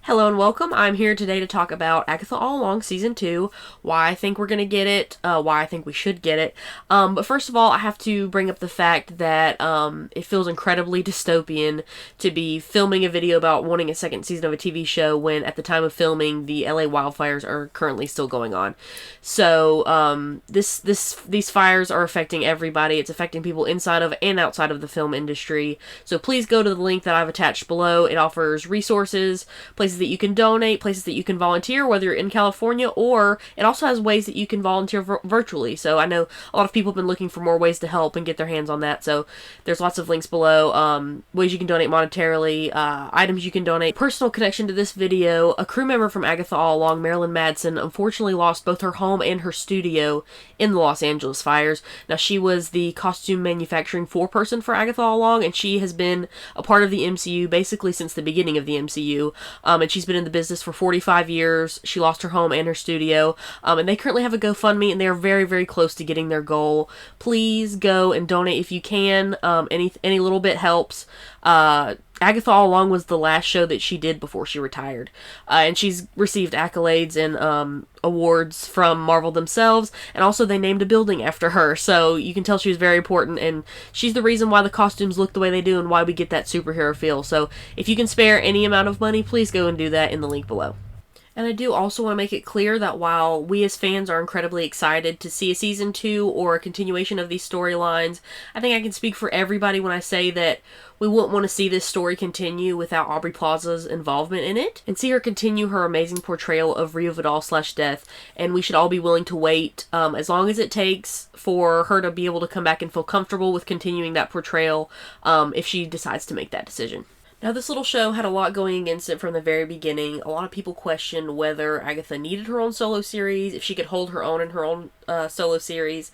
Hello and welcome. I'm here today to talk about Agatha All Along Season 2, why I think we're going to get it, why I think we should get it. But first of all, I have to bring up the fact that it feels incredibly dystopian to be filming a video about wanting a second season of a TV show when at the time of filming the LA wildfires are currently still going on. So these fires are affecting everybody. It's affecting people inside of and outside of the film industry. So please go to the link that I've attached below. It offers resources, places that you can donate, places that you can volunteer, whether you're in California, or it also has ways that you can volunteer virtually. So I know a lot of people have been looking for more ways to help and get their hands on that. So there's lots of links below, ways you can donate monetarily, items you can donate. Personal connection to this video: a crew member from Agatha All Along, Marilyn Madsen, unfortunately lost both her home and her studio in the Los Angeles fires. Now, she was the costume manufacturing foreperson for Agatha All Along, and she has been a part of the MCU basically since the beginning of the MCU. And she's been in the business for 45 years. She lost her home and her studio. And they currently have a GoFundMe, and they are very, very close to getting their goal. Please go and donate if you can. Any little bit helps. Agatha All Along was the last show that she did before she retired. And she's received accolades and awards from Marvel themselves, and also they named a building after her, so you can tell she was very important, and she's the reason why the costumes look the way they do and why we get that superhero feel. So if you can spare any amount of money, please go and do that in the link below. And I do also want to make it clear that while we as fans are incredibly excited to see a season 2 or a continuation of these storylines, I think I can speak for everybody when I say that we wouldn't want to see this story continue without Aubrey Plaza's involvement in it, and see her continue her amazing portrayal of Rio Vidal/Death, and we should all be willing to wait as long as it takes for her to be able to come back and feel comfortable with continuing that portrayal if she decides to make that decision. Now, this little show had a lot going against it from the very beginning. A lot of people questioned whether Agatha needed her own solo series, if she could hold her own in her own solo series.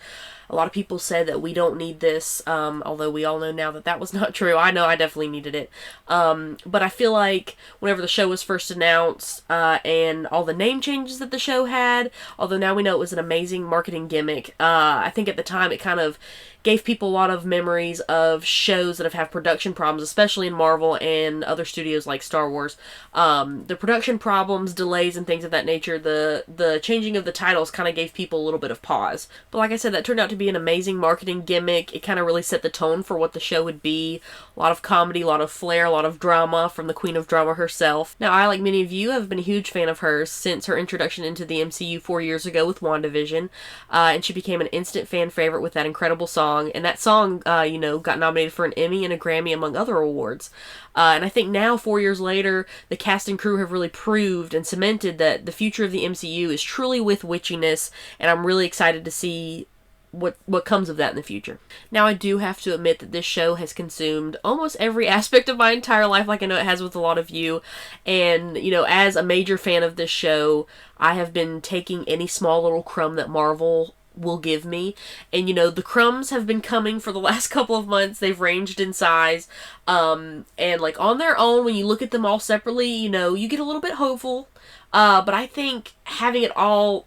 A lot of people said that we don't need this, although we all know now that that was not true. I know I definitely needed it. But I feel like whenever the show was first announced, and all the name changes that the show had, although now we know it was an amazing marketing gimmick, I think at the time it kind of gave people a lot of memories of shows that have had production problems, especially in Marvel and other studios like Star Wars. The production problems, delays, and things of that nature, the changing of the titles kind of gave people a little bit of pause. But like I said, that turned out to be an amazing marketing gimmick. It kind of really set the tone for what the show would be. A lot of comedy, a lot of flair, a lot of drama from the Queen of Drama herself. Now, I, like many of you, have been a huge fan of hers since her introduction into the MCU 4 years ago with WandaVision, and she became an instant fan favorite with that incredible song. And that song, got nominated for an Emmy and a Grammy, among other awards. And I think now, 4 years later, the cast and crew have really proved and cemented that the future of the MCU is truly with witchiness, and I'm really excited to see what comes of that in the future. Now, I do have to admit that this show has consumed almost every aspect of my entire life, like I know it has with a lot of you. And, as a major fan of this show, I have been taking any small little crumb that Marvel will give me, and the crumbs have been coming for the last couple of months. They've ranged in size, and like on their own, when you look at them all separately, you get a little bit hopeful, but I think having it all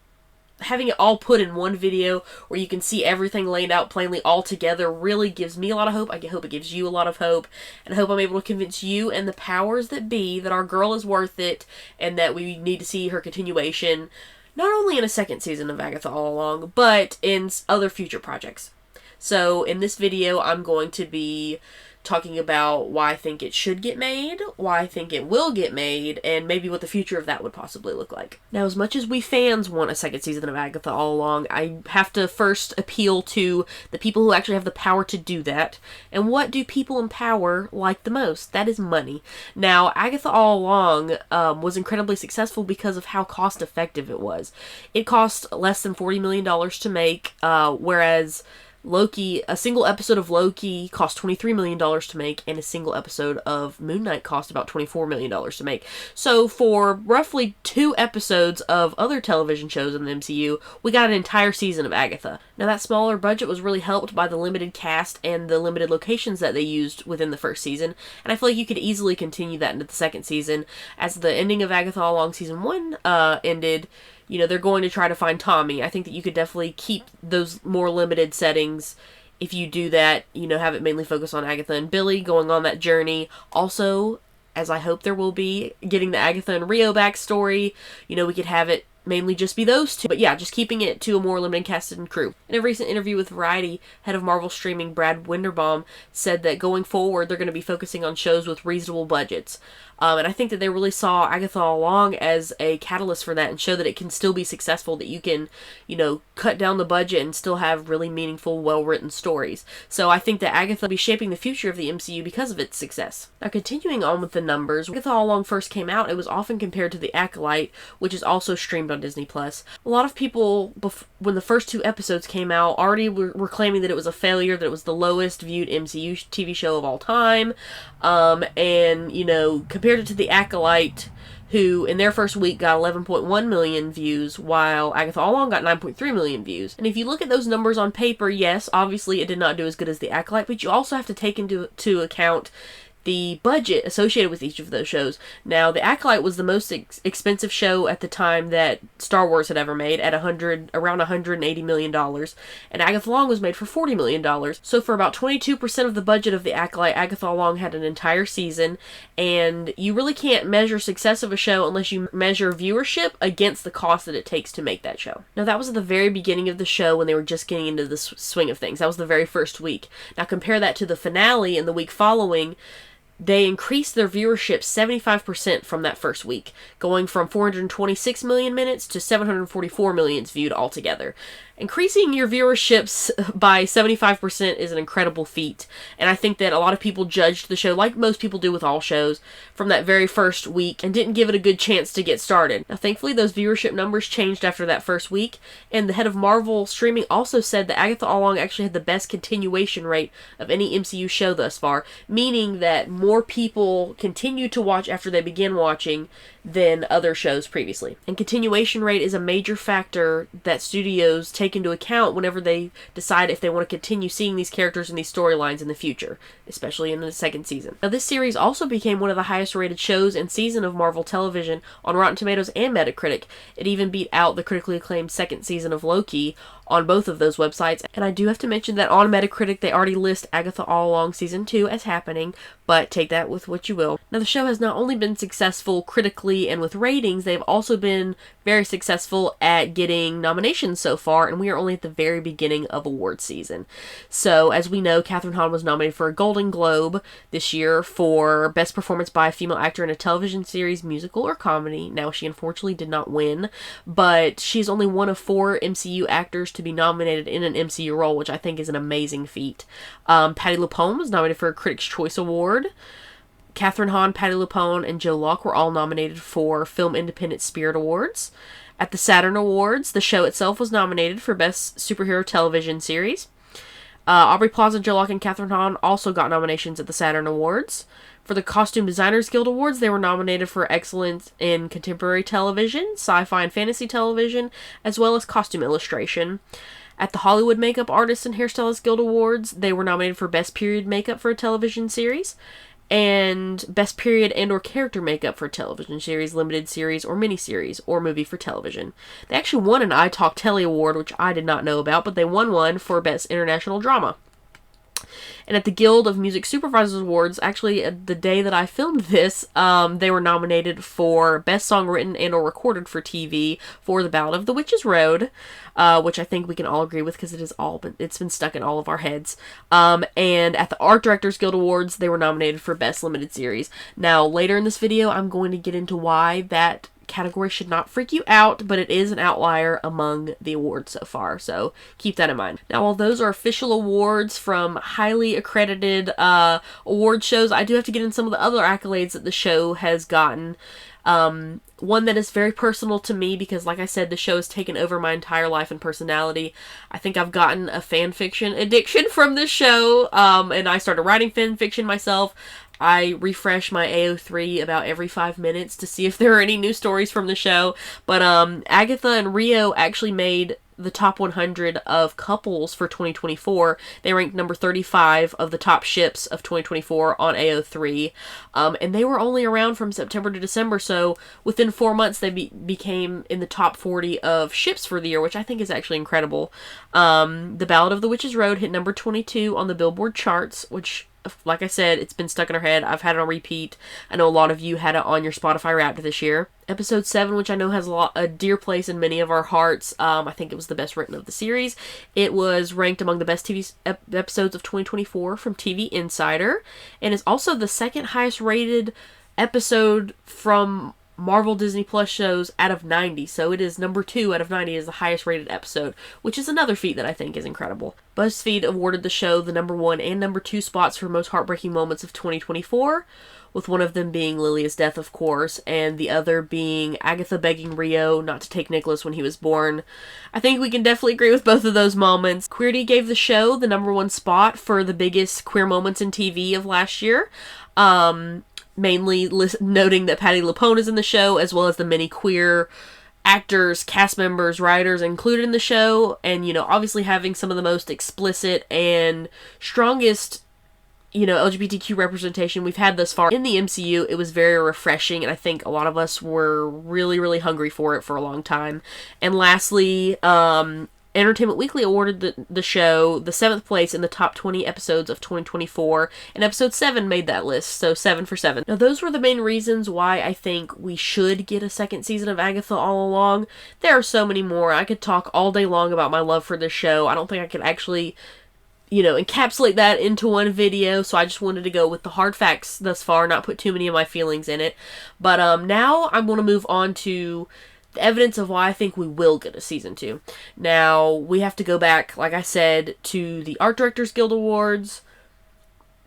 put in one video where you can see everything laid out plainly all together really gives me a lot of hope. I hope it gives you a lot of hope, and I hope I'm able to convince you and the powers that be that our girl is worth it, and that we need to see her continuation, not only in a second season of Agatha All Along, but in other future projects. So in this video, I'm going to be talking about why I think it should get made, why I think it will get made, and maybe what the future of that would possibly look like. Now, as much as we fans want a second season of Agatha All Along, I have to first appeal to the people who actually have the power to do that. And what do people in power like the most? That is money. Now, Agatha All Along was incredibly successful because of how cost-effective it was. It cost less than $40 million to make, whereas Loki, a single episode of Loki cost $23 million to make, and a single episode of Moon Knight cost about $24 million to make. So for roughly 2 episodes of other television shows in the MCU, we got an entire season of Agatha. Now, that smaller budget was really helped by the limited cast and the limited locations that they used within the first season, and I feel like you could easily continue that into the second season. As the ending of Agatha All Along Season 1 ended, they're going to try to find Tommy. I think that you could definitely keep those more limited settings if you do that, have it mainly focus on Agatha and Billy going on that journey. Also, as I hope there will be, getting the Agatha and Rio backstory. You know, we could have it mainly just be those two. But yeah, just keeping it to a more limited cast and crew. In a recent interview with Variety, head of Marvel streaming Brad Winderbaum said that going forward, they're going to be focusing on shows with reasonable budgets. And I think that they really saw Agatha All Along as a catalyst for that and show that it can still be successful, that you can, you know, cut down the budget and still have really meaningful, well-written stories. So I think that Agatha will be shaping the future of the MCU because of its success. Now, continuing on with the numbers, when Agatha All Along first came out, it was often compared to The Acolyte, which is also streamed on Disney+. A lot of people, when the first 2 episodes came out, already were claiming that it was a failure, that it was the lowest viewed MCU TV show of all time. And, you know, compared it to The Acolyte, who in their first week got 11.1 million views, while Agatha All Along got 9.3 million views. And if you look at those numbers on paper, yes, obviously it did not do as good as The Acolyte, but you also have to take into account the budget associated with each of those shows. Now, The Acolyte was the most expensive show at the time that Star Wars had ever made, at around $180 million, and Agatha All Along was made for $40 million. So for about 22% of the budget of The Acolyte, Agatha All Along had an entire season, and you really can't measure success of a show unless you measure viewership against the cost that it takes to make that show. Now, that was at the very beginning of the show when they were just getting into the swing of things. That was the very first week. Now, compare that to the finale in the week following. They increased their viewership 75% from that first week, going from 426 million minutes to 744 million viewed altogether. Increasing your viewerships by 75% is an incredible feat, and I think that a lot of people judged the show, like most people do with all shows, from that very first week and didn't give it a good chance to get started. Now, thankfully, those viewership numbers changed after that first week, and the head of Marvel streaming also said that Agatha All Along actually had the best continuation rate of any MCU show thus far, meaning that more people continue to watch after they begin watching than other shows previously. And continuation rate is a major factor that studios take into account whenever they decide if they want to continue seeing these characters and these storylines in the future, especially in the second season. Now, this series also became one of the highest rated shows and season of Marvel television on Rotten Tomatoes and Metacritic. It even beat out the critically acclaimed second season of Loki on both of those websites. And I do have to mention that on Metacritic they already list Agatha All Along Season 2 as happening, but take that with what you will. Now, the show has not only been successful critically and with ratings, they've also been very successful at getting nominations so far, and we are only at the very beginning of award season. So, as we know, Kathryn Hahn was nominated for a Golden Globe this year for Best Performance by a Female Actor in a Television Series, Musical, or Comedy. Now, she unfortunately did not win, but she's only one of 4 MCU actors to be nominated in an MCU role, which I think is an amazing feat. Patti LuPone was nominated for a Critics' Choice Award. Kathryn Hahn, Patti LuPone, and Joe Locke were all nominated for Film Independent Spirit Awards. At the Saturn Awards, the show itself was nominated for Best Superhero Television Series. Aubrey Plaza, Joe Locke, and Kathryn Hahn also got nominations at the Saturn Awards. For the Costume Designers Guild Awards, they were nominated for Excellence in Contemporary Television, Sci-Fi and Fantasy Television, as well as Costume Illustration. At the Hollywood Makeup Artists and Hairstylists Guild Awards, they were nominated for Best Period Makeup for a Television Series, and Best Period and or Character Makeup for a Television Series, Limited Series, or Miniseries, or Movie for Television. They actually won an iTalk Telly Award, which I did not know about, but they won one for Best International Drama. And at the Guild of Music Supervisors Awards, actually the day that I filmed this, they were nominated for Best Song Written and or Recorded for TV for The Ballad of the Witch's Road, which I think we can all agree with because it's been stuck in all of our heads. And at the Art Directors Guild Awards, they were nominated for Best Limited Series. Now, later in this video, I'm going to get into why that category should not freak you out, but it is an outlier among the awards so far, so keep that in mind. Now, while those are official awards from highly accredited award shows, I do have to get in some of the other accolades that the show has gotten. One that is very personal to me because, like I said, the show has taken over my entire life and personality. I think I've gotten a fan fiction addiction from this show, and I started writing fan fiction myself. I refresh my AO3 about every 5 minutes to see if there are any new stories from the show. But Agatha and Rio actually made the top 100 of couples for 2024. They ranked number 35 of the top ships of 2024 on AO3. And they were only around from September to December, so within 4 months they became in the top 40 of ships for the year, which I think is actually incredible. The Ballad of the Witch's Road hit number 22 on the Billboard charts, which like I said, it's been stuck in our head. I've had it on repeat. I know a lot of you had it on your Spotify Wrapped this year. Episode 7, which I know has a dear place in many of our hearts. I think it was the best written of the series. It was ranked among the best TV episodes of 2024 from TV Insider, and is also the second highest rated episode from Marvel Disney Plus shows out of 90. So it is number 2 out of 90 is the highest rated episode, which is another feat that I think is incredible. BuzzFeed awarded the show the number 1 and number 2 spots for most heartbreaking moments of 2024, with one of them being Lilia's death, of course, and the other being Agatha begging Rio not to take Nicholas when he was born. I think we can definitely agree with both of those moments. Queerty gave the show the number 1 spot for the biggest queer moments in TV of last year. Mainly noting that Patti LuPone is in the show, as well as the many queer actors, cast members, writers included in the show, and, obviously having some of the most explicit and strongest, LGBTQ representation we've had thus far in the MCU. It was very refreshing, and I think a lot of us were really, really hungry for it for a long time. And lastly, Entertainment Weekly awarded the show the 7th place in the top 20 episodes of 2024, and episode 7 made that list, so 7 for 7. Now, those were the main reasons why I think we should get a second season of Agatha All Along. There are so many more. I could talk all day long about my love for this show. I don't think I could actually, encapsulate that into one video, so I just wanted to go with the hard facts thus far, not put too many of my feelings in it. But now I'm going to move on to the evidence of why I think we will get a season 2. Now, we have to go back, like I said, to the Art Directors Guild Awards,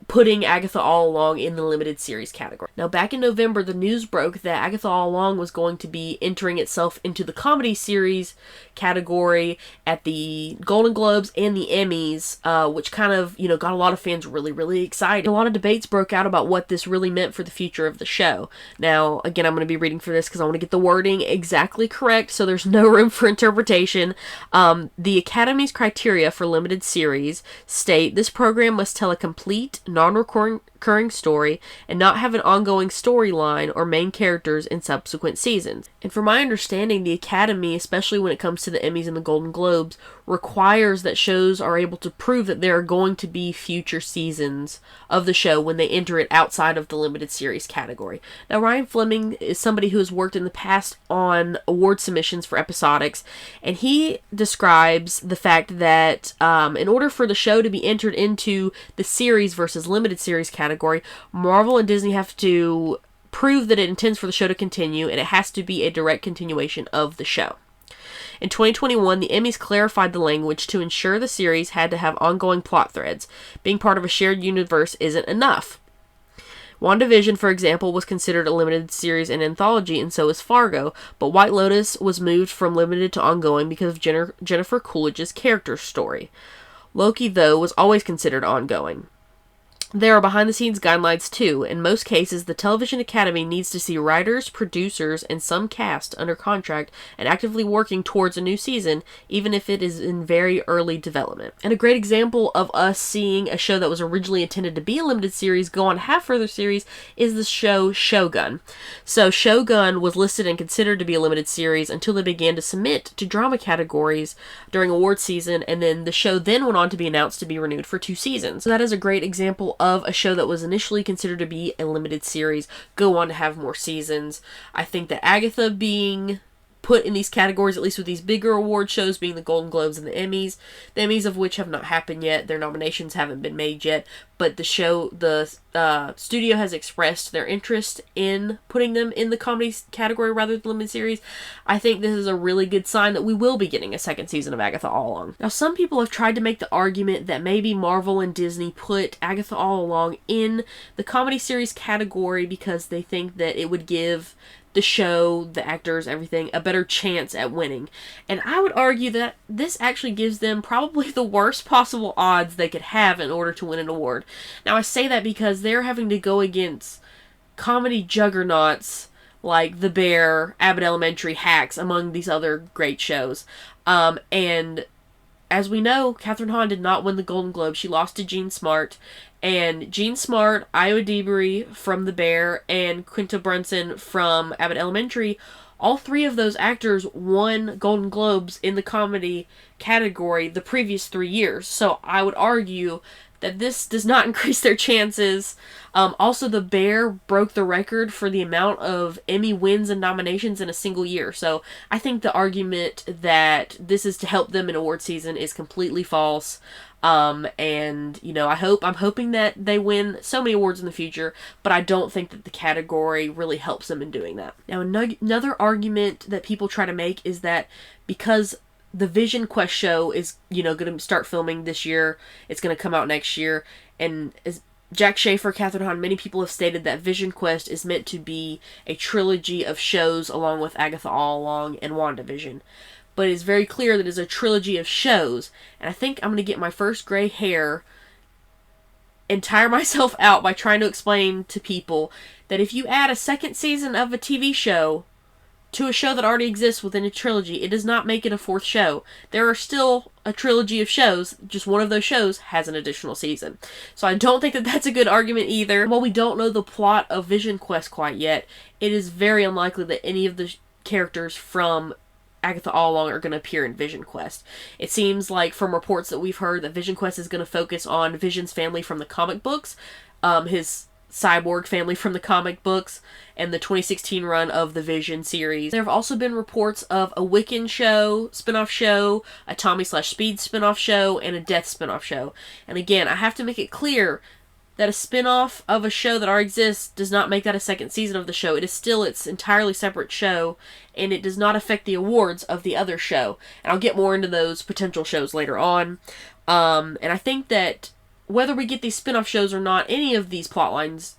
putting Agatha All Along in the limited series category. Now, back in November, the news broke that Agatha All Along was going to be entering itself into the comedy series category at the Golden Globes and the Emmys, which kind of, got a lot of fans really, really excited. A lot of debates broke out about what this really meant for the future of the show. Now, again, I'm going to be reading for this because I want to get the wording exactly correct, so there's no room for interpretation. The Academy's criteria for limited series state this program must tell a complete, non-recurring story and not have an ongoing storyline or main characters in subsequent seasons. And from my understanding, the Academy, especially when it comes to the Emmys and the Golden Globes, requires that shows are able to prove that there are going to be future seasons of the show when they enter it outside of the limited series category. Now, Ryan Fleming is somebody who has worked in the past on award submissions for episodics, and he describes the fact that in order for the show to be entered into the series versus limited series category, Marvel and Disney have to prove that it intends for the show to continue, and it has to be a direct continuation of the show. In 2021, the Emmys clarified the language to ensure the series had to have ongoing plot threads. Being part of a shared universe isn't enough. WandaVision, for example, was considered a limited series and anthology, and so is Fargo, but White Lotus was moved from limited to ongoing because of Jennifer Coolidge's character story. Loki, though, was always considered ongoing. There are behind-the-scenes guidelines, too. In most cases, the Television Academy needs to see writers, producers, and some cast under contract and actively working towards a new season, even if it is in very early development. And a great example of us seeing a show that was originally intended to be a limited series go on to have further series is the show Shogun. So Shogun was listed and considered to be a limited series until they began to submit to drama categories during award season, and then the show then went on to be announced to be renewed for 2 seasons. So that is a great example of a show that was initially considered to be a limited series go on to have more seasons. I think that Agatha being put in these categories, at least with these bigger award shows being the Golden Globes and the Emmys of which have not happened yet, their nominations haven't been made yet, but the studio has expressed their interest in putting them in the comedy category rather than limited series. I think this is a really good sign that we will be getting a second season of Agatha All Along. Now, some people have tried to make the argument that maybe Marvel and Disney put Agatha All Along in the comedy series category because they think that it would give the show, the actors, everything, a better chance at winning. And I would argue that this actually gives them probably the worst possible odds they could have in order to win an award. Now, I say that because they're having to go against comedy juggernauts like The Bear, Abbott Elementary, Hacks, among these other great shows. And as we know, Kathryn Hahn did not win the Golden Globe. She lost to Jean Smart. And Jean Smart, Io DeBerry from The Bear, and Quinta Brunson from Abbott Elementary, all 3 of those actors won Golden Globes in the comedy category the previous 3 years. So I would argue that this does not increase their chances. Also, The Bear broke the record for the amount of Emmy wins and nominations in a single year. So I think the argument that this is to help them in award season is completely false. And, you know, I'm hoping that they win so many awards in the future, but I don't think that the category really helps them in doing that. Now, another argument that people try to make is that because the Vision Quest show is, you know, going to start filming this year, it's going to come out next year, and as Jack Schaefer, Kathryn Hahn, many people have stated that Vision Quest is meant to be a trilogy of shows along with Agatha All Along and WandaVision. But it is very clear that it is a trilogy of shows, and I think I'm going to get my first gray hair and tire myself out by trying to explain to people that if you add a second season of a TV show to a show that already exists within a trilogy, it does not make it a fourth show. There are still a trilogy of shows, just one of those shows has an additional season. So I don't think that that's a good argument either. While we don't know the plot of Vision Quest quite yet, it is very unlikely that any of the characters from Agatha All Along are going to appear in Vision Quest. It seems like from reports that we've heard that Vision Quest is going to focus on Vision's family from the comic books, his cyborg family from the comic books, and the 2016 run of the Vision series. There have also been reports of a Wiccan show, spin-off show, a Tommy/Speed spin-off show, and a Death spin-off show. And again, I have to make it clear that a spin-off of a show that already exists does not make that a second season of the show. It is still its entirely separate show, and it does not affect the awards of the other show. And I'll get more into those potential shows later on. And I think that whether we get these spin-off shows or not, any of these plot lines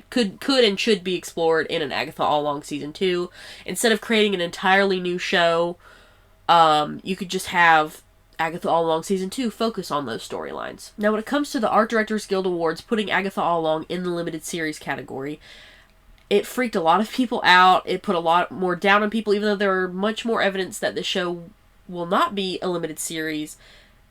could and should be explored in an Agatha All Along Season 2. Instead of creating an entirely new show, you could just have Agatha All Along Season 2 focus on those storylines. Now, when it comes to the Art Directors Guild Awards, putting Agatha All Along in the limited series category, it freaked a lot of people out. It put a lot more down on people, even though there are much more evidence that the show will not be a limited series.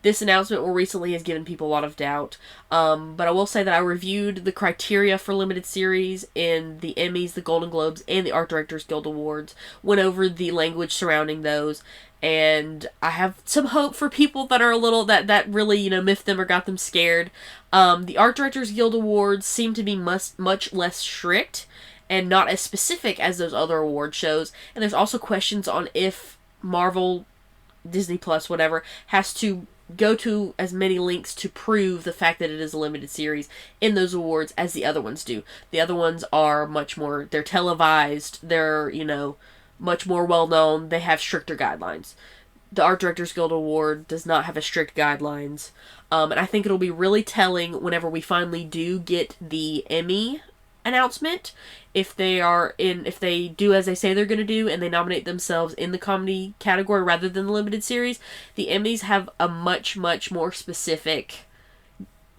This announcement more recently has given people a lot of doubt. But I will say that I reviewed the criteria for limited series in the Emmys, the Golden Globes, and the Art Directors Guild Awards. Went over the language surrounding those. And I have some hope for people that are a little, that really, you know, miffed them or got them scared. The Art Directors Guild Awards seem to be much less strict and not as specific as those other award shows. And there's also questions on if Marvel, Disney Plus, whatever, has to go to as many links to prove the fact that it is a limited series in those awards as the other ones do. The other ones are much more, they're televised, they're, you know, much more well-known, they have stricter guidelines. The Art Directors Guild Award does not have a strict guidelines. And I think it'll be really telling whenever we finally do get the Emmy announcement, if they do as they say they're going to do and they nominate themselves in the comedy category rather than the limited series. The Emmys have a much more specific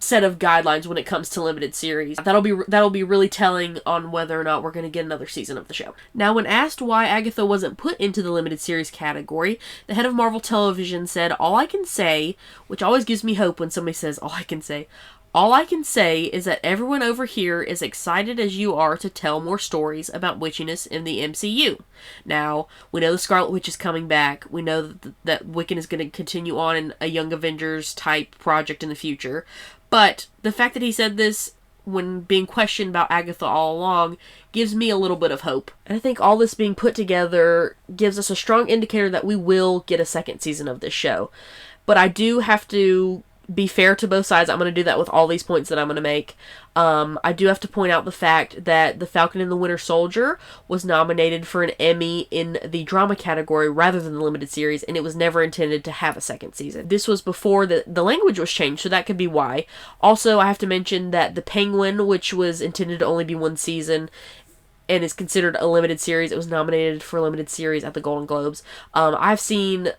set of guidelines when it comes to limited series. That'll be really telling on whether or not we're going to get another season of the show. Now, when asked why Agatha wasn't put into the limited series category, the head of Marvel Television said, "All I can say," which always gives me hope when somebody says "all I can say," "all I can say is that everyone over here is excited as you are to tell more stories about witchiness in the MCU. Now, we know the Scarlet Witch is coming back. We know that Wiccan is going to continue on in a Young Avengers type project in the future. But the fact that he said this when being questioned about Agatha All Along gives me a little bit of hope. And I think all this being put together gives us a strong indicator that we will get a second season of this show. But I do have to be fair to both sides. I'm going to do that with all these points that I'm going to make. I do have to point out the fact that The Falcon and the Winter Soldier was nominated for an Emmy in the drama category rather than the limited series, and it was never intended to have a second season. This was before the language was changed, so that could be why. Also, I have to mention that The Penguin, which was intended to only be one season and is considered a limited series, it was nominated for a limited series at the Golden Globes. I've seen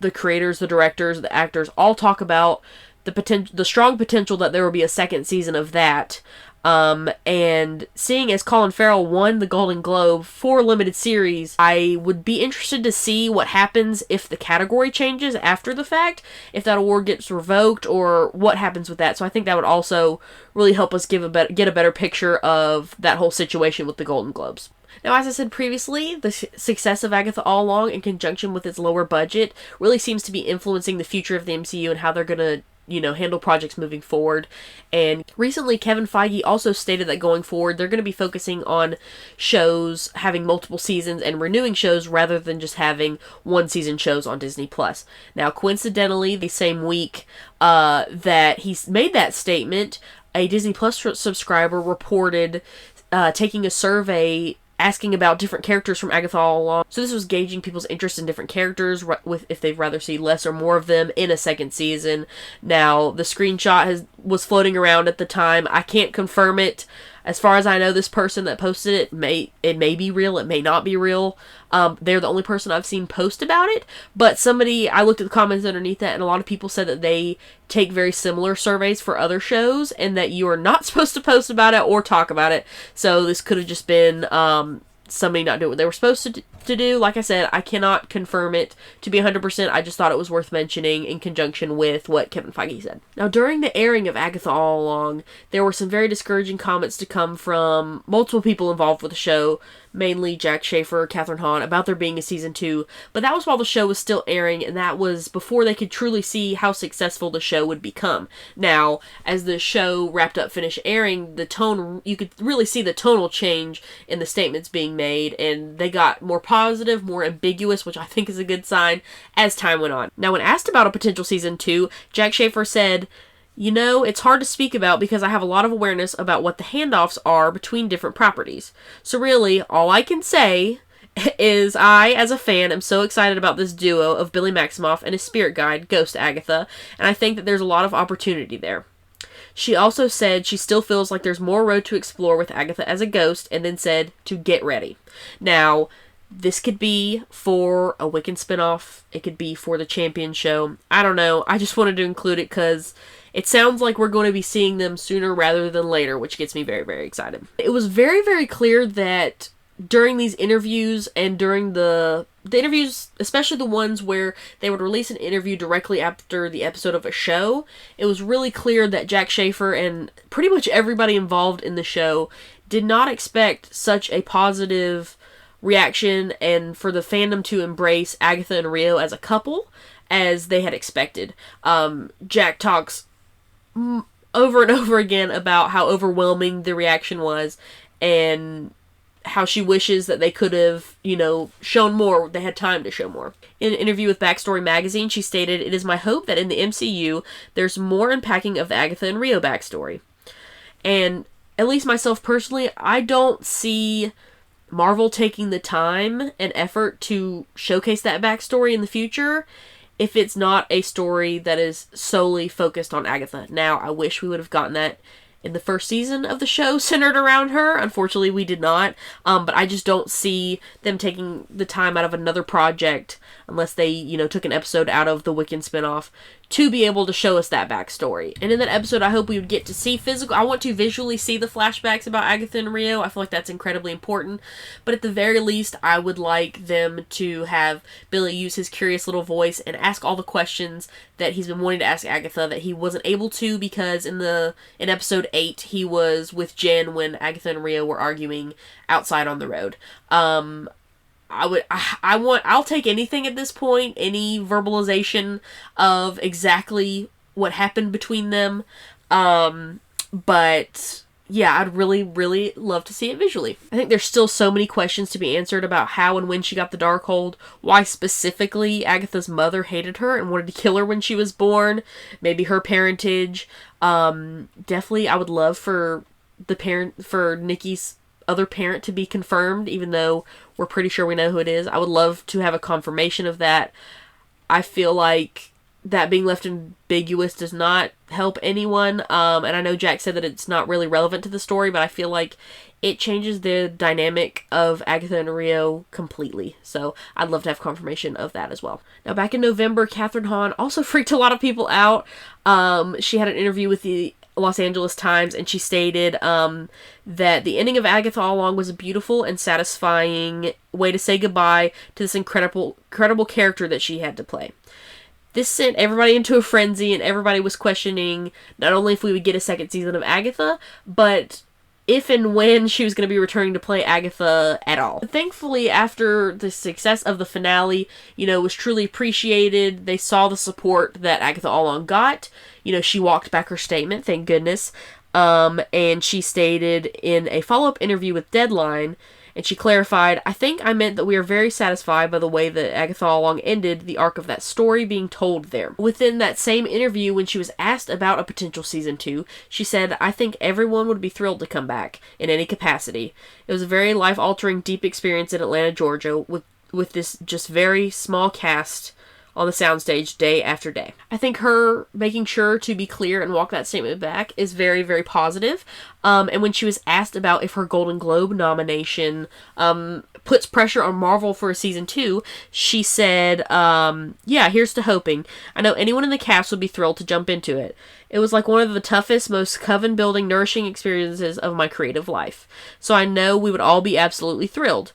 the creators, the directors, the actors all talk about the strong potential that there will be a second season of that. And seeing as Colin Farrell won the Golden Globe for limited series, I would be interested to see what happens if the category changes after the fact, if that award gets revoked or what happens with that. So I think that would also really help us get a better picture of that whole situation with the Golden Globes. Now, as I said previously, the success of Agatha All Along in conjunction with its lower budget really seems to be influencing the future of the MCU and how they're going to handle projects moving forward. And recently, Kevin Feige also stated that going forward, they're going to be focusing on shows having multiple seasons and renewing shows rather than just having one-season shows on Disney+. Now, coincidentally, the same week that he made that statement, a Disney Plus subscriber reported taking a survey asking about different characters from Agatha all along. So this was gauging people's interest in different characters, with if they'd rather see less or more of them in a second season. Now, the screenshot was floating around at the time. I can't confirm it. As far as I know, this person that posted it may be real, it may not be real. They're the only person I've seen post about it, but I looked at the comments underneath that, and a lot of people said that they take very similar surveys for other shows, and that you are not supposed to post about it or talk about it. So this could have just been somebody not doing what they were supposed to do. Like I said, I cannot confirm it to be 100%. I just thought it was worth mentioning in conjunction with what Kevin Feige said. Now, during the airing of Agatha All Along, there were some very discouraging comments to come from multiple people involved with the show, mainly Jack Schaefer, Kathryn Hahn, about there being a season 2, but that was while the show was still airing, and that was before they could truly see how successful the show would become. Now, as the show wrapped up, finished airing, you could really see the tonal change in the statements being made, and they got more positive, more ambiguous, which I think is a good sign, as time went on. Now, when asked about a potential season 2, Jack Schaefer said, it's hard to speak about because I have a lot of awareness about what the handoffs are between different properties. So really, all I can say is I, as a fan, am so excited about this duo of Billy Maximoff and his spirit guide, Ghost Agatha, and I think that there's a lot of opportunity there. She also said she still feels like there's more road to explore with Agatha as a ghost, and then said to get ready. Now, this could be for a Wiccan spinoff. It could be for the Champion show. I don't know. I just wanted to include it because it sounds like we're going to be seeing them sooner rather than later, which gets me very, very excited. It was very, very clear that during these interviews and during the interviews, especially the ones where they would release an interview directly after the episode of a show, it was really clear that Jack Schaefer and pretty much everybody involved in the show did not expect such a positive reaction and for the fandom to embrace Agatha and Rio as a couple as they had expected. Jack talks over and over again about how overwhelming the reaction was and how she wishes that they could have, shown more. They had time to show more. In an interview with Backstory Magazine, she stated, "It is my hope that in the MCU, there's more unpacking of the Agatha and Rio backstory." And at least myself personally, I don't see Marvel taking the time and effort to showcase that backstory in the future if it's not a story that is solely focused on Agatha. Now, I wish we would have gotten that in the first season of the show centered around her. Unfortunately, we did not. But I just don't see them taking the time out of another project, unless they, took an episode out of the Wiccan spinoff, to be able to show us that backstory. And in that episode, I hope we would get to see I want to visually see the flashbacks about Agatha and Rio. I feel like that's incredibly important. But at the very least, I would like them to have Billy use his curious little voice and ask all the questions that he's been wanting to ask Agatha that he wasn't able to because in episode 8, he was with Jen when Agatha and Rio were arguing outside on the road. I'll take anything at this point, any verbalization of exactly what happened between them. But yeah, I'd really, really love to see it visually. I think there's still so many questions to be answered about how and when she got the Darkhold, why specifically Agatha's mother hated her and wanted to kill her when she was born, maybe her parentage. Definitely I would love for Nikki's other parent to be confirmed, even though we're pretty sure we know who it is. I would love to have a confirmation of that. I feel like that being left ambiguous does not help anyone. And I know Jack said that it's not really relevant to the story, but I feel like it changes the dynamic of Agatha and Rio completely. So I'd love to have confirmation of that as well. Now, back in November, Kathryn Hahn also freaked a lot of people out. She had an interview with the Los Angeles Times, and she stated that the ending of Agatha All Along was a beautiful and satisfying way to say goodbye to this incredible character that she had to play. This sent everybody into a frenzy, and everybody was questioning not only if we would get a second season of Agatha, but if and when she was going to be returning to play Agatha at all. But thankfully, after the success of the finale, was truly appreciated. They saw the support that Agatha all along got. She walked back her statement, thank goodness. And she stated in a follow-up interview with Deadline, and she clarified, "I think I meant that we are very satisfied by the way that Agatha all along ended the arc of that story being told there." Within that same interview, when she was asked about a potential season 2, she said, "I think everyone would be thrilled to come back, in any capacity. It was a very life-altering, deep experience in Atlanta, Georgia, with this just very small cast on the soundstage day after day." I think her making sure to be clear and walk that statement back is very, very positive. And when she was asked about if her Golden Globe nomination puts pressure on Marvel for a season 2, she said, "Yeah, here's to hoping. I know anyone in the cast would be thrilled to jump into it. It was like one of the toughest, most coven-building, nourishing experiences of my creative life. So I know we would all be absolutely thrilled.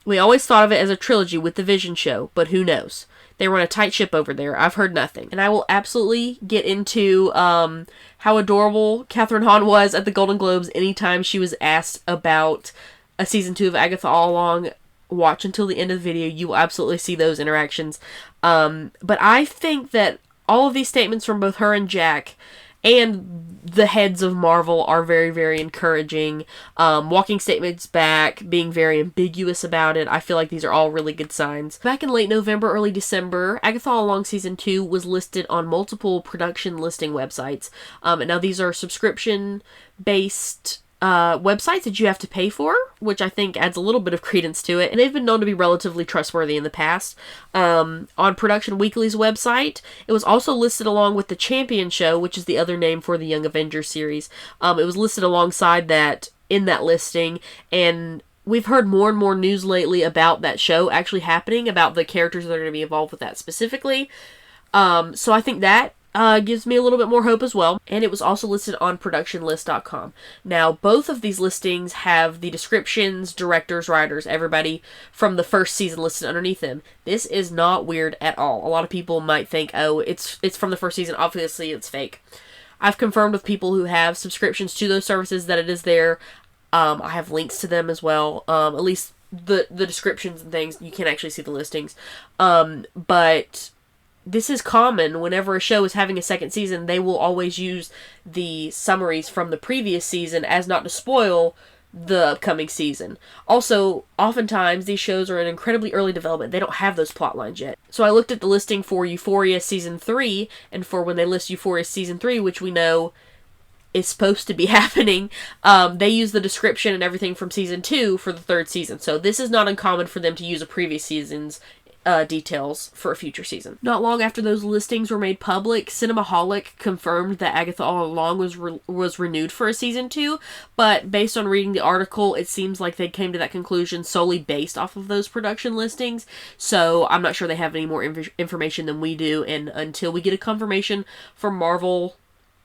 We always thought of it as a trilogy with the Vision show, but who knows? They run a tight ship over there. I've heard nothing." And I will absolutely get into how adorable Kathryn Hahn was at the Golden Globes anytime she was asked about a season 2 of Agatha all along. Watch until the end of the video. You will absolutely see those interactions. But I think that all of these statements from both her and Jack and the heads of Marvel are very, very encouraging. Walking statements back, being very ambiguous about it. I feel like these are all really good signs. Back in late November, early December, Agatha All Along Season 2 was listed on multiple production listing websites. And now these are subscription-based websites that you have to pay for, which I think adds a little bit of credence to it, and they've been known to be relatively trustworthy in the past. On Production Weekly's website, it was also listed along with The Champion Show, which is the other name for the Young Avengers series. It was listed alongside that in that listing, and we've heard more and more news lately about that show actually happening, about the characters that are going to be involved with that specifically. So I think that gives me a little bit more hope as well. And it was also listed on productionlist.com. Now, both of these listings have the descriptions, directors, writers, everybody from the first season listed underneath them. This is not weird at all. A lot of people might think, oh, it's from the first season. Obviously, it's fake. I've confirmed with people who have subscriptions to those services that it is there. I have links to them as well. At least the descriptions and things. You can actually see the listings. But this is common. Whenever a show is having a second season, they will always use the summaries from the previous season as not to spoil the upcoming season. Also, oftentimes these shows are in incredibly early development. They don't have those plot lines yet. So I looked at the listing for Euphoria Season 3, and for when they list Euphoria Season 3, which we know is supposed to be happening, they use the description and everything from Season 2 for the third season. So this is not uncommon for them to use a previous season's details for a future season. Not long after those listings were made public, Cinemaholic confirmed that Agatha All Along was renewed for a season 2, but based on reading the article, it seems like they came to that conclusion solely based off of those production listings, so I'm not sure they have any more information than we do, and until we get a confirmation from Marvel,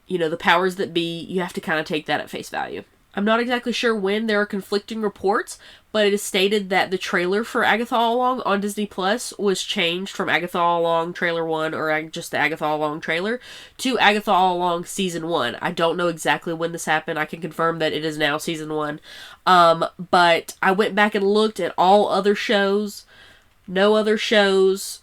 the powers that be, you have to kind of take that at face value. I'm not exactly sure when. There are conflicting reports, but it is stated that the trailer for Agatha All Along on Disney Plus was changed from Agatha All Along Trailer 1, or just the Agatha All Along trailer, to Agatha All Along Season 1. I don't know exactly when this happened. I can confirm that it is now Season 1. But I went back and looked at all other shows. No other shows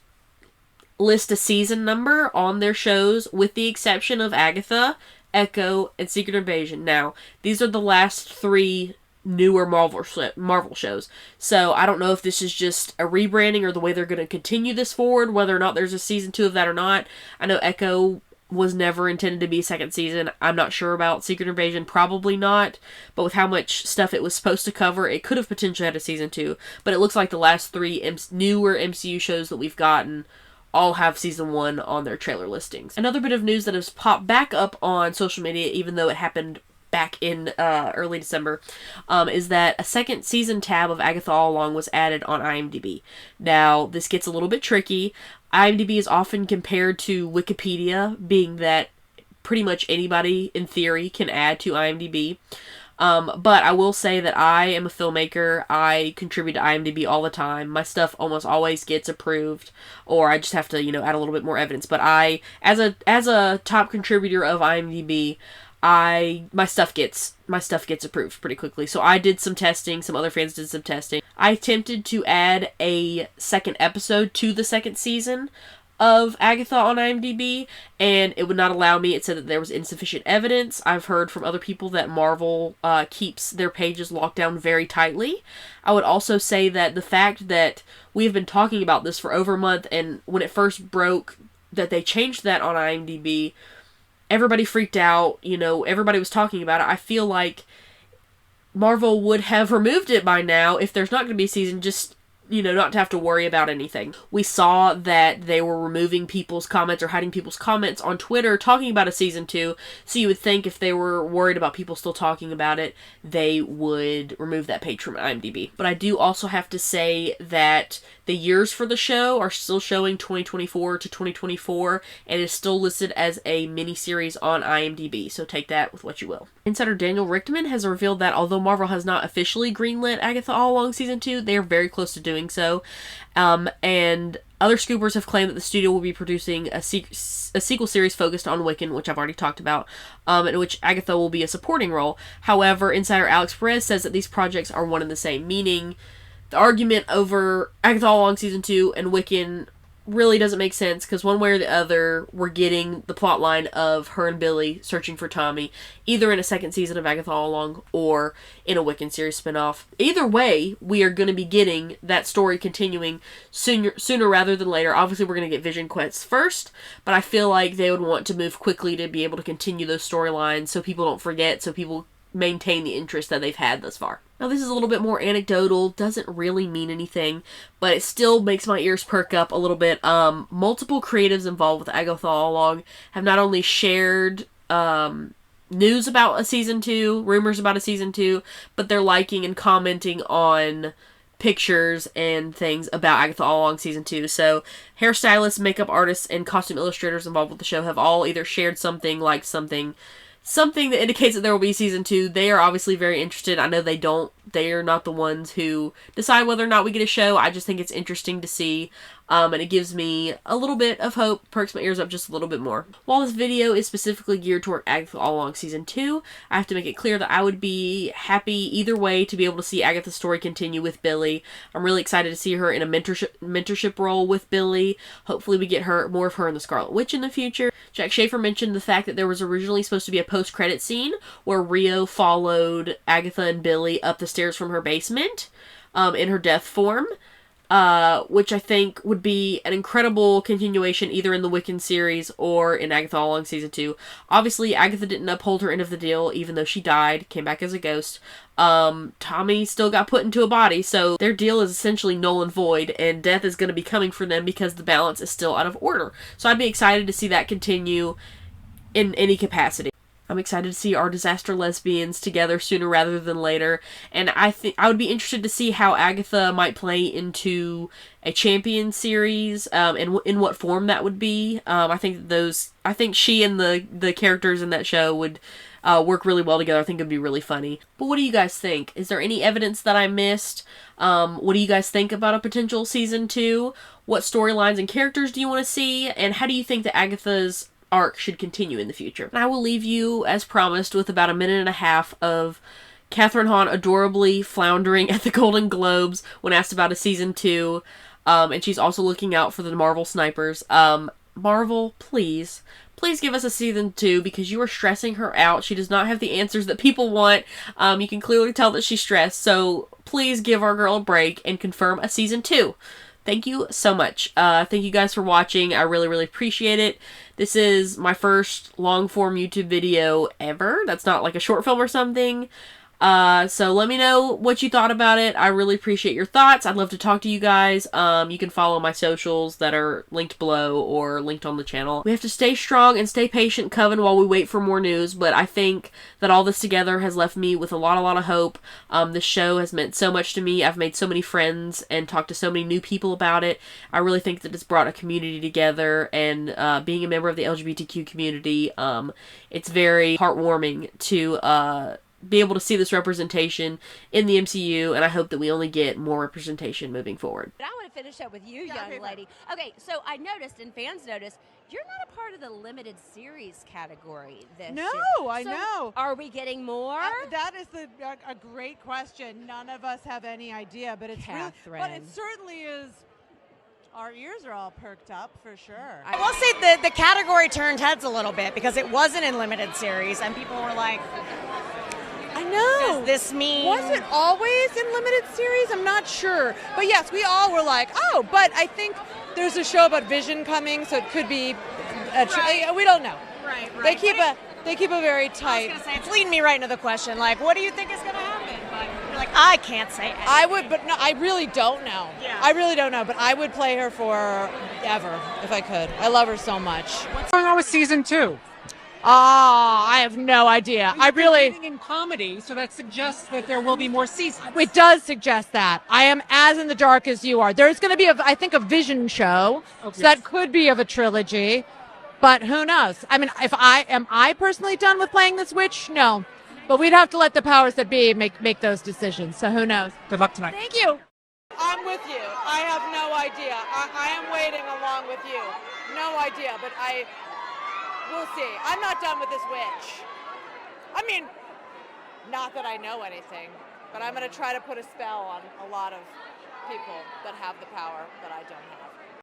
list a season number on their shows, with the exception of Agatha, Echo, and Secret Invasion. Now, these are the last 3 newer Marvel shows. So, I don't know if this is just a rebranding or the way they're going to continue this forward, whether or not there's a season 2 of that or not. I know Echo was never intended to be a second season. I'm not sure about Secret Invasion, probably not. But with how much stuff it was supposed to cover, it could have potentially had a season 2. But it looks like the last 3 newer MCU shows that we've gotten all have season 1 on their trailer listings. Another bit of news that has popped back up on social media, even though it happened back in early December, is that a second season tab of Agatha All Along was added on IMDb. Now, this gets a little bit tricky. IMDb is often compared to Wikipedia, being that pretty much anybody, in theory, can add to IMDb. But I will say that I am a filmmaker. I contribute to IMDb all the time. My stuff almost always gets approved, or I just have to, add a little bit more evidence. But as a top contributor of IMDb, my stuff gets approved pretty quickly. So I did some testing, some other fans did some testing. I attempted to add a second episode to the second season of Agatha on IMDb, and it would not allow me. It said that there was insufficient evidence. I've heard from other people that Marvel keeps their pages locked down very tightly. I would also say that the fact that we have been talking about this for over a month, and when it first broke that they changed that on IMDb, everybody freaked out, everybody was talking about it. I feel like Marvel would have removed it by now if there's not going to be a season, just, not to have to worry about anything. We saw that they were removing people's comments or hiding people's comments on Twitter talking about a season 2, so you would think if they were worried about people still talking about it, they would remove that page from IMDb. But I do also have to say that the years for the show are still showing 2024 to 2024, and is still listed as a miniseries on IMDb, so take that with what you will. Insider Daniel Richtman has revealed that although Marvel has not officially greenlit Agatha All Along Season 2, they are very close to doing so, and other scoopers have claimed that the studio will be producing a sequel series focused on Wiccan, which I've already talked about, in which Agatha will be a supporting role. However, insider Alex Perez says that these projects are one and the same, meaning the argument over Agatha All Along Season 2 and Wiccan really doesn't make sense, because one way or the other, we're getting the plot line of her and Billy searching for Tommy, either in a second season of Agatha All Along or in a Wiccan series spinoff. Either way, we are going to be getting that story continuing sooner rather than later. Obviously, we're going to get Vision Quests first, but I feel like they would want to move quickly to be able to continue those storylines so people don't forget, so people maintain the interest that they've had thus far. Now, this is a little bit more anecdotal, doesn't really mean anything, but it still makes my ears perk up a little bit. Multiple creatives involved with Agatha All Along have not only shared news about a season 2, rumors about a season 2, but they're liking and commenting on pictures and things about Agatha All Along Season 2. So, hairstylists, makeup artists, and costume illustrators involved with the show have all either shared something, liked something that indicates that there will be season 2. They are obviously very interested. I know they are not the ones who decide whether or not we get a show. I just think it's interesting to see, and it gives me a little bit of hope, perks my ears up just a little bit more. While this video is specifically geared toward Agatha All Along Season 2, I have to make it clear that I would be happy either way to be able to see Agatha's story continue with Billy. I'm really excited to see her in a mentorship role with Billy. Hopefully we get more of her in the Scarlet Witch in the future. Jack Schaefer mentioned the fact that there was originally supposed to be a post-credit scene where Rio followed Agatha and Billy up the stairs from her basement in her death form, which I think would be an incredible continuation either in the Wiccan series or in Agatha All Along Season 2. Obviously, Agatha didn't uphold her end of the deal, even though she died, came back as a ghost. Tommy still got put into a body, so their deal is essentially null and void, and death is going to be coming for them because the balance is still out of order. So I'd be excited to see that continue in any capacity. I'm excited to see our disaster lesbians together sooner rather than later, and I think I would be interested to see how Agatha might play into a champion series, and in what form that would be. I think she and the characters in that show would work really well together. I think it'd be really funny. But what do you guys think? Is there any evidence that I missed? What do you guys think about a potential season 2? What storylines and characters do you want to see? And how do you think that Agatha's arc should continue in the future? And I will leave you, as promised, with about a minute and a half of Kathryn Hahn adorably floundering at the Golden Globes when asked about a season 2. And she's also looking out for the Marvel snipers. Marvel, please give us a season 2, because you are stressing her out. She does not have the answers that people want. You can clearly tell that she's stressed. So please give our girl a break and confirm a season 2. Thank you so much. Thank you guys for watching. I really, really appreciate it. This is my first long-form YouTube video ever. That's not like a short film or something. So let me know what you thought about it. I really appreciate your thoughts. I'd love to talk to you guys. You can follow my socials that are linked below or linked on the channel. We have to stay strong and stay patient, Coven, while we wait for more news, but I think that all this together has left me with a lot of hope. This show has meant so much to me. I've made so many friends and talked to so many new people about it. I really think that it's brought a community together, and being a member of the LGBTQ community, it's very heartwarming to be able to see this representation in the MCU, and I hope that we only get more representation moving forward. But I want to finish up with you, young lady. Okay, so I noticed, and fans noticed, you're not a part of the limited series category this year. No, I know. Are we getting more? That is a great question. None of us have any idea, but it's Kathryn. really, but it certainly is. Our ears are all perked up for sure. I will say the category turned heads a little bit because it wasn't in limited series, and people were like, I know. does this mean... Was it always in limited series? I'm not sure. But yes, we all were like, oh, but I think there's a show about Vision coming, so it could be we don't know. Right. They keep a very tight. I was going to say, it's leading me right into the question, like, what do you think is going to happen? But you're like, I can't say anything. I would, but no, I really don't know. Yeah. I really don't know, but I would play her forever if I could. I love her so much. What's going on with season 2? I have no idea. You've been writing in comedy, so that suggests that there will be more seasons. It does suggest that. I am as in the dark as you are. There's going to be, I think, a Vision show, so that could be of a trilogy, but who knows? I mean, am I personally done with playing this witch? No, but we'd have to let the powers that be make those decisions. So who knows? Good luck tonight. Thank you. I'm with you. I have no idea. I am waiting along with you. No idea, but we'll see. I'm not done with this witch. I mean, not that I know anything, but I'm going to try to put a spell on a lot of people that have the power that I don't have.